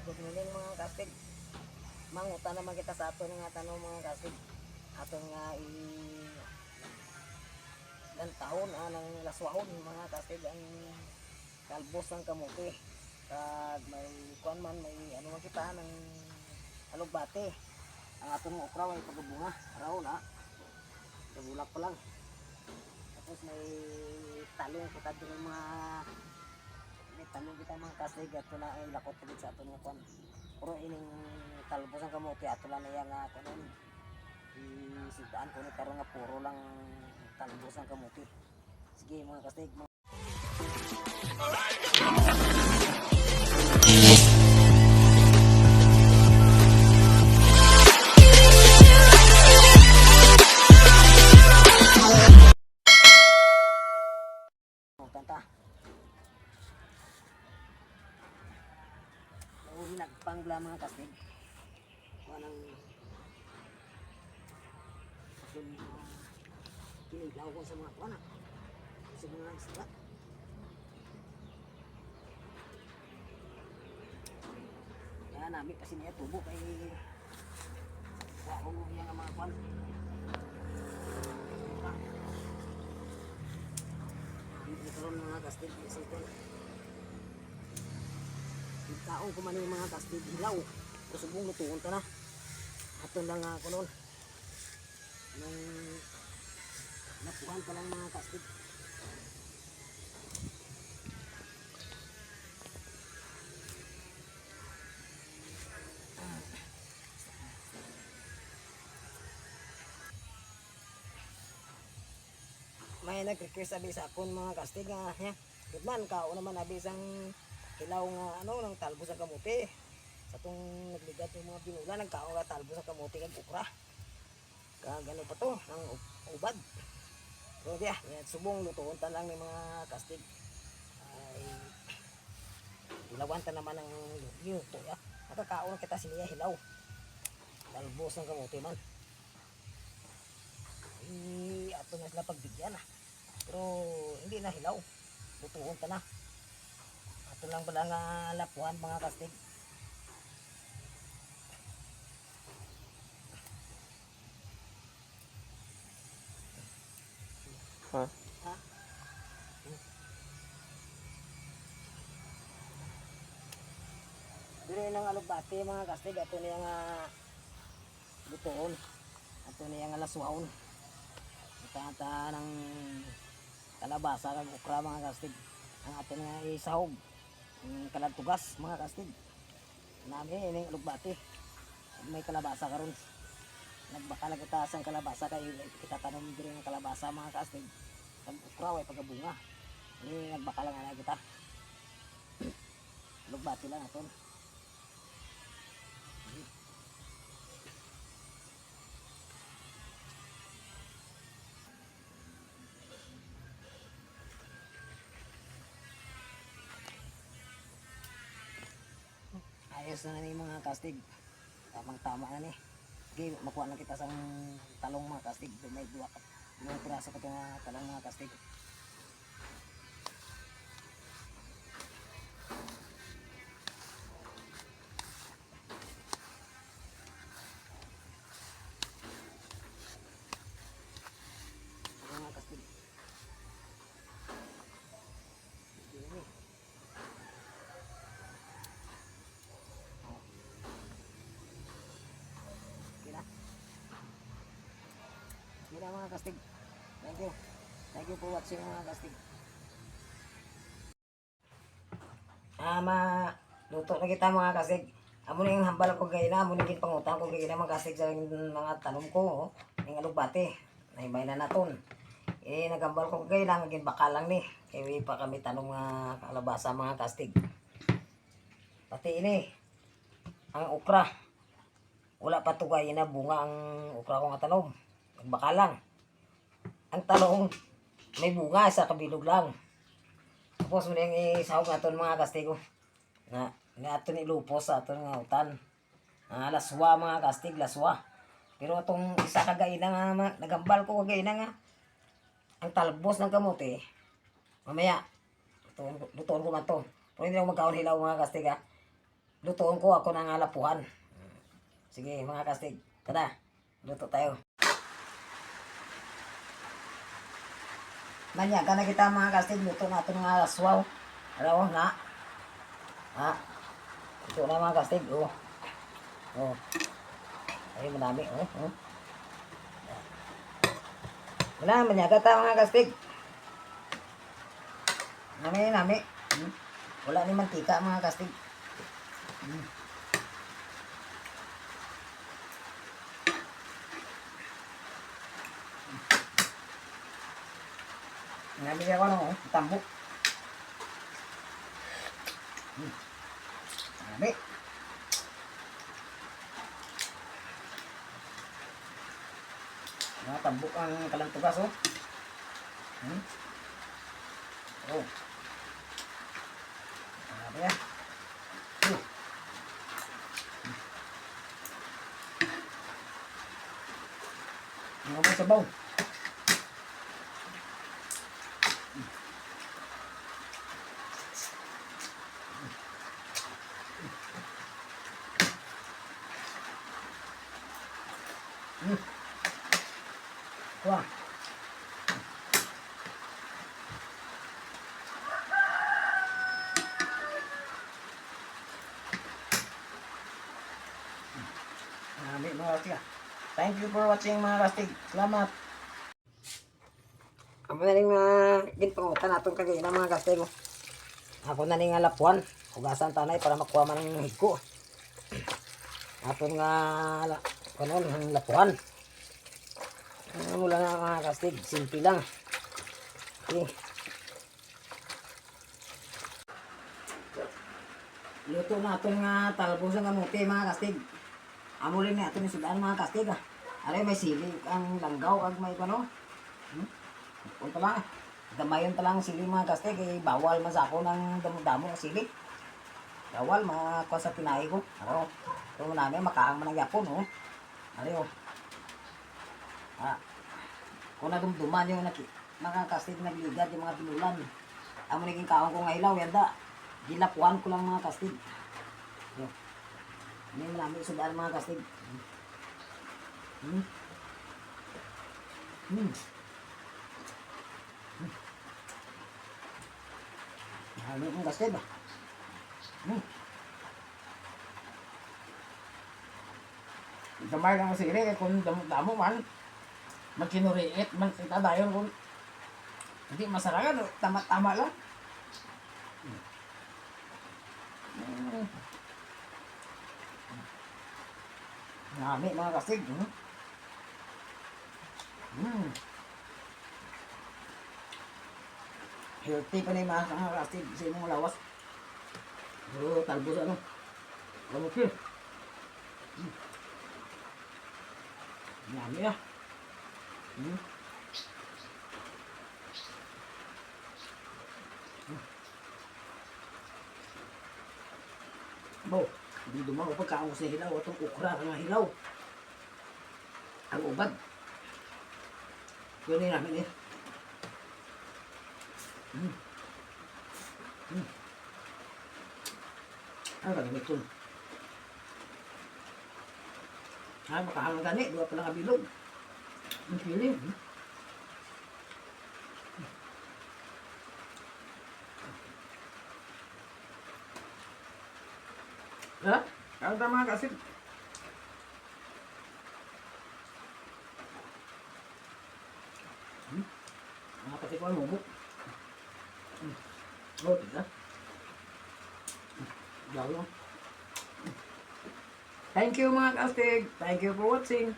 Good morning mga kastig. Manguta naman kita sa ato nga tanong mga kastig. Aton nga ilang taon ng laswaon mga kastig ang kalbos ng kamuti. Kag may kuan man may ano man kita ng alugbate. Ang aton nga okra ay pagabunga. Araw na. Nagulak pa lang. Tapos may talong kita din mga talong kita mga kastig at na ay lakot ulit sa aton nga kuan. Pero ining talbos ng kamote ato lang niya nga kunon isitaan ko ni karon nga puro lang talbos ng kamote. Sige mga kastig. Kanta. Nagpangla mga kastig. Wanang kinilaw ko sa mga kuana. Sa mga isda. Kaya namin kasi niya tubo kay wako niya nga mga kuan. Hindi karon mga kastig sa ito. Kaon ko man yung mga kastig hilaw. Kusubong lutuon ta na. Ato lang nga kunon. Nang nakuhan pa lang mga kastig. May nag-request abi sa akon mga kastig nga good man kao naman abi sang hilaw nga ano ng talbos ng kamote. Sa tong nagligat yung mga binula nagkao nga talbos ng kamote kag okra. Kag ano pa to ng ubad. So diya, subong lutuon ta lang ng mga kastig. Ay hilawan ta naman ng luto ya. Nakakao na kita siniya hilaw. Talbos ng kamote man. Ato na sila pagbigyan pero hindi na hilaw. Lutuon ta na. Ato lang pala nga lapuan mga kastig. Ha? Dili nang alugbate mga kastig. Ato niya nga lutuon. Ato niya nga laswaon. Ita ng kalabasa kag okra mga kastig. Ang ato nga isahog. Kalatugas mga kastig. Nami ining alugbate. May kalabasa karon. Nagbakala kita sang kalabasa kay kita tanom diri ng kalabasa mga kastig. Kag okra way pagabunga. Ni nagbakala nga kita. Alugbate lang aton. Ayos na ni mga kastig. Tamang tama na ni. Okay, makuha na kita sa talong mga kastig. May duwa ka. May piraso pa itong talong mga kastig. Mga kastig. Yan mga kastig. Thank you. Thank you for watching mga kastig. Luto na kita mga kastig. Amo na yung hambal ko gayna. Amo na yung pangutang ko gayna mga kastig sa mga tanong ko. Yung alugbate. Naimay na naton. Nagambal ko gayna. Naging bakalang ni. Kaya pa kami tanong kalabasa mga kastig. Pati ini. Ang okra. Wala pa ito gayna bunga ang okra ko nga tanom. Bakalang. Ang talong may bunga sa kabilog lang. Tapos muna yung isahog natin mga kastig nga aton ilupos sa aton nga utan. Laswa mga kastig, laswa. Pero itong isa kagaina nga nagambal ko kagaina nga ang talbos ng kamote mamaya lutuon ko man to. Pero hindi ako magkaon hilaw mga kastig lutuon ko ako ng alapuan. Sige mga kastig, tada, luto tayo. Manyaga na kita mga kastig, luto na ito ng aswaw. Ano na? Ha? Luto na mga kastig, oh. Oh. Ay, madami, oh. Oh. Wala, manyaga tayo mga kastig. Nami. Wala ni mantika mga kastig. Nabili ako ng tambok. Nabi. Mga tambok ang kalantugas, oh. Oh. Nabi yan. Mga mo sabaw. Kuha. Nabi mga kastig. Thank you for watching mga kastig. Salamat. Ako na rin ginpangutan natin kagaya ng mga kastig. Ako na rin nga lapuan. Hugasan tanay para makuha man ng higko. Aton nga kanon ang lapuan. Mula na mga kastig, simple lang. Okay. Luto na aton nga talbos ng kamuti mga kastig. Amulin na aton yung sudaan mga kastig. Aray may sili ang langgaw ag may ano. Punta lang. Damayon pa lang sili mga kastig. Eh, bawal man sa ako ng damo-damo ng sili. Bawal mga kwa sa pinay ko. Ako. Ito namin makaang man ang yapon. Oh. Aray oh. Kung nadumduman yung mga kastig nagligad yung mga pinulan. Amo naging kaong ko nga ilaw. Yanda. Gilapuan ko lang mga kastig. Yo. Hindi mo namin sudaan mga kastig. Mahalo yung kastig ba? Damay lang sili kung damo man. Magkinuriit man kita dayon kung hindi masaragan. Tama-tama lang. Nami mga kastig. Healthy pa na yung mga kastig sa imong lawas. Pero talbos ano. Okay. Nami na. Bo, hindi dumaw pagkaon sa hilaw atong ukra nga hilaw. Ang ubad. Yun namin eh. Ano ka gamit yun? Makahamang gani, dua pa lang kabilog. Ang pili. Ha? Ang tama kasi. Mga kasi ko ang mubok. Oh, tiga. Thank you mga kastig. Thank you for watching.